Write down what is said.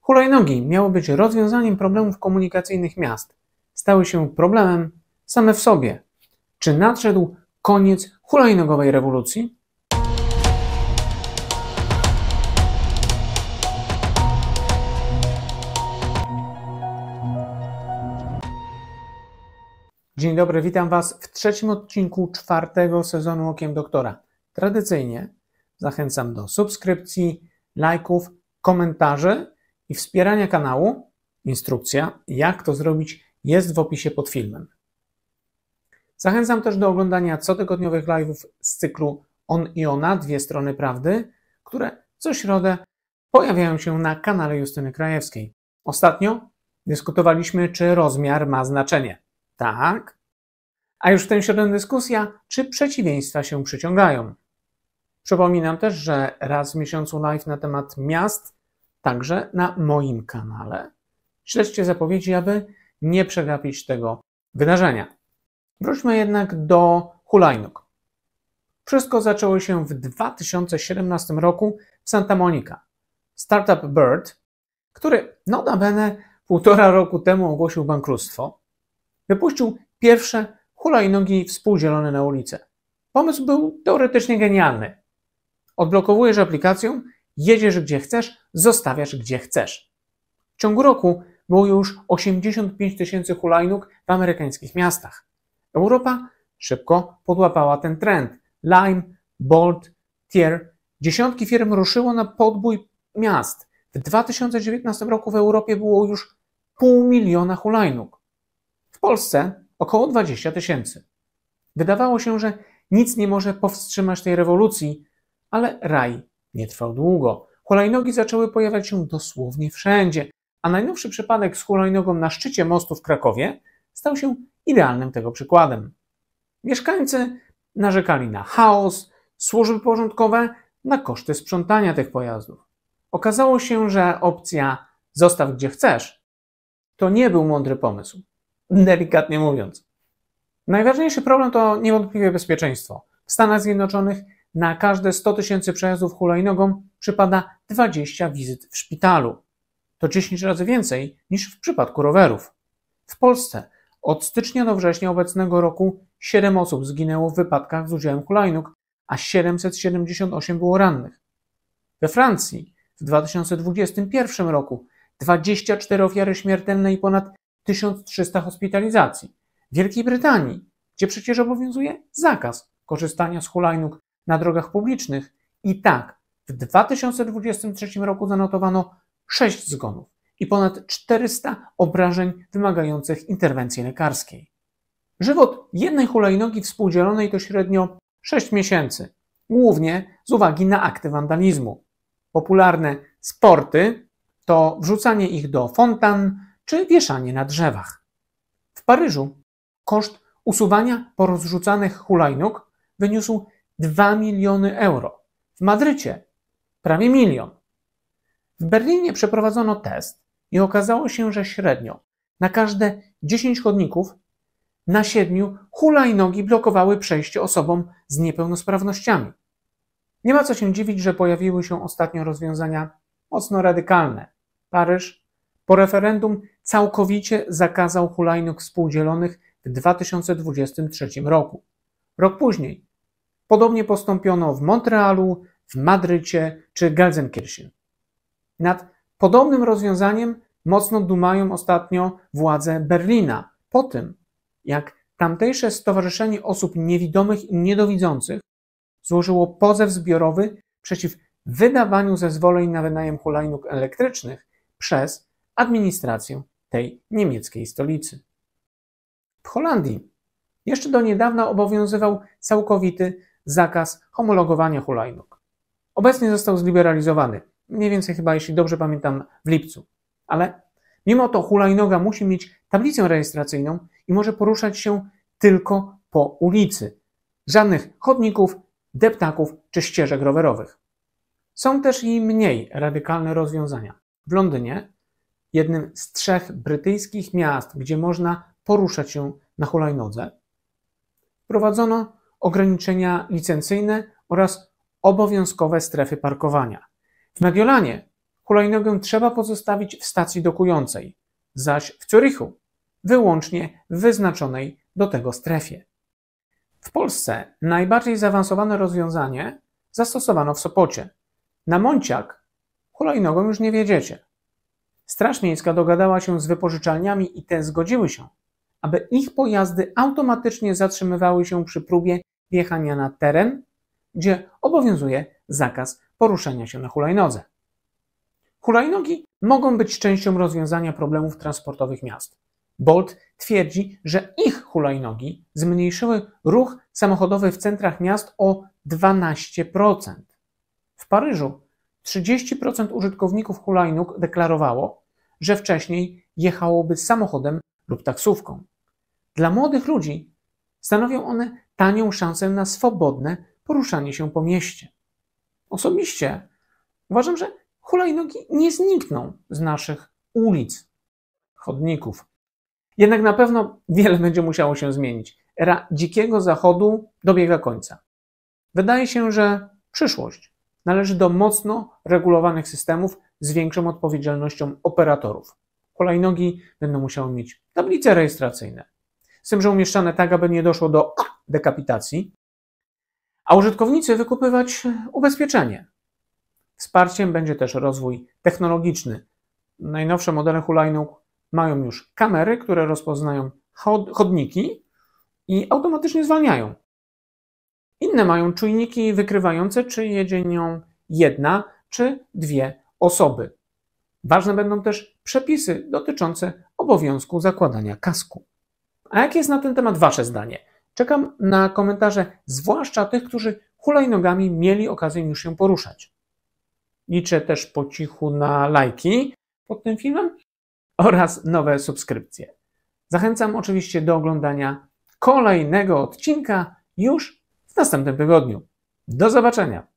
Hulajnogi miały być rozwiązaniem problemów komunikacyjnych miast. Stały się problemem same w sobie. Czy nadszedł koniec hulajnogowej rewolucji? Dzień dobry, witam Was w trzecim odcinku czwartego sezonu Okiem Doktora. Tradycyjnie zachęcam do subskrypcji, lajków, komentarzy i wspierania kanału. Instrukcja, jak to zrobić, jest w opisie pod filmem. Zachęcam też do oglądania cotygodniowych live'ów z cyklu On i Ona, dwie strony prawdy, które co środę pojawiają się na kanale Justyny Krajewskiej. Ostatnio dyskutowaliśmy, czy rozmiar ma znaczenie. Tak. A już w tę środę dyskusja, czy przeciwieństwa się przyciągają. Przypominam też, że raz w miesiącu live na temat miast, także na moim kanale. Śledźcie zapowiedzi, aby nie przegapić tego wydarzenia. Wróćmy jednak do hulajnóg. Wszystko zaczęło się w 2017 roku w Santa Monica. Startup Bird, który notabene 1,5 roku temu ogłosił bankructwo, wypuścił pierwsze hulajnogi współdzielone na ulicę. Pomysł był teoretycznie genialny. Odblokowujesz aplikacją, jedziesz gdzie chcesz, zostawiasz gdzie chcesz. W ciągu roku było już 85 000 hulajnóg w amerykańskich miastach. Europa szybko podłapała ten trend. Lime, Bolt, Tier, dziesiątki firm ruszyło na podbój miast. W 2019 roku w Europie było już 500 000 hulajnóg. W Polsce około 20 000. Wydawało się, że nic nie może powstrzymać tej rewolucji, ale raj nie trwał długo. Hulajnogi zaczęły pojawiać się dosłownie wszędzie, a najnowszy przypadek z hulajnogą na szczycie mostu w Krakowie stał się idealnym tego przykładem. Mieszkańcy narzekali na chaos, służby porządkowe na koszty sprzątania tych pojazdów. Okazało się, że opcja zostaw gdzie chcesz to nie był mądry pomysł, delikatnie mówiąc. Najważniejszy problem to niewątpliwie bezpieczeństwo. W Stanach Zjednoczonych na każde 100 000 przejazdów hulajnogą przypada 20 wizyt w szpitalu. To 10 razy więcej niż w przypadku rowerów. W Polsce od stycznia do września obecnego roku 7 osób zginęło w wypadkach z udziałem hulajnóg, a 778 było rannych. We Francji w 2021 roku 24 ofiary śmiertelne i ponad 1300 hospitalizacji. W Wielkiej Brytanii, gdzie przecież obowiązuje zakaz korzystania z hulajnóg na drogach publicznych, i tak w 2023 roku zanotowano 6 zgonów i ponad 400 obrażeń wymagających interwencji lekarskiej. Żywot jednej hulajnogi współdzielonej to średnio 6 miesięcy, głównie z uwagi na akty wandalizmu. Popularne sporty to wrzucanie ich do fontan czy wieszanie na drzewach. W Paryżu koszt usuwania porozrzucanych hulajnóg wyniósł 2 miliony euro. W Madrycie prawie 1 milion. W Berlinie przeprowadzono test i okazało się, że średnio na każde 10 chodników na 7 hulajnogi blokowały przejście osobom z niepełnosprawnościami. Nie ma co się dziwić, że pojawiły się ostatnio rozwiązania mocno radykalne. Paryż po referendum całkowicie zakazał hulajnóg współdzielonych w 2023 roku. Rok później podobnie postąpiono w Montrealu, w Madrycie czy Gelsenkirchen. Nad podobnym rozwiązaniem mocno dumają ostatnio władze Berlina, po tym jak tamtejsze Stowarzyszenie Osób Niewidomych i Niedowidzących złożyło pozew zbiorowy przeciw wydawaniu zezwoleń na wynajem hulajnóg elektrycznych przez administrację tej niemieckiej stolicy. W Holandii jeszcze do niedawna obowiązywał całkowity zakaz homologowania hulajnóg. Obecnie został zliberalizowany, mniej więcej chyba, jeśli dobrze pamiętam, w lipcu. Ale mimo to hulajnoga musi mieć tablicę rejestracyjną i może poruszać się tylko po ulicy. Żadnych chodników, deptaków czy ścieżek rowerowych. Są też i mniej radykalne rozwiązania. W Londynie, jednym z 3 brytyjskich miast, gdzie można poruszać się na hulajnodze, wprowadzono ograniczenia licencyjne oraz obowiązkowe strefy parkowania. W Mediolanie hulajnogę trzeba pozostawić w stacji dokującej, zaś w Zürichu wyłącznie w wyznaczonej do tego strefie. W Polsce najbardziej zaawansowane rozwiązanie zastosowano w Sopocie. Na Monciak hulajnogą już nie wjedziecie. Straż Miejska dogadała się z wypożyczalniami i te zgodziły się, aby ich pojazdy automatycznie zatrzymywały się przy próbie wjechania na teren, gdzie obowiązuje zakaz poruszania się na hulajnodze. Hulajnogi mogą być częścią rozwiązania problemów transportowych miast. Bolt twierdzi, że ich hulajnogi zmniejszyły ruch samochodowy w centrach miast o 12%. W Paryżu 30% użytkowników hulajnóg deklarowało, że wcześniej jechałoby samochodem lub taksówką. Dla młodych ludzi stanowią one tanią szansę na swobodne poruszanie się po mieście. Osobiście uważam, że hulajnogi nie znikną z naszych ulic, chodników. Jednak na pewno wiele będzie musiało się zmienić. Era dzikiego zachodu dobiega końca. Wydaje się, że przyszłość należy do mocno regulowanych systemów z większą odpowiedzialnością operatorów. Hulajnogi będą musiały mieć tablice rejestracyjne, z tym, że umieszczane tak, aby nie doszło do dekapitacji, a użytkownicy wykupywać ubezpieczenie. Wsparciem będzie też rozwój technologiczny. Najnowsze modele hulajnóg mają już kamery, które rozpoznają chodniki i automatycznie zwalniają. Inne mają czujniki wykrywające, czy jedzie nią jedna czy dwie osoby. Ważne będą też przepisy dotyczące obowiązku zakładania kasku. A jakie jest na ten temat Wasze zdanie? Czekam na komentarze, zwłaszcza tych, którzy hulajnogami mieli okazję już się poruszać. Liczę też po cichu na lajki pod tym filmem oraz nowe subskrypcje. Zachęcam oczywiście do oglądania kolejnego odcinka już w następnym tygodniu. Do zobaczenia!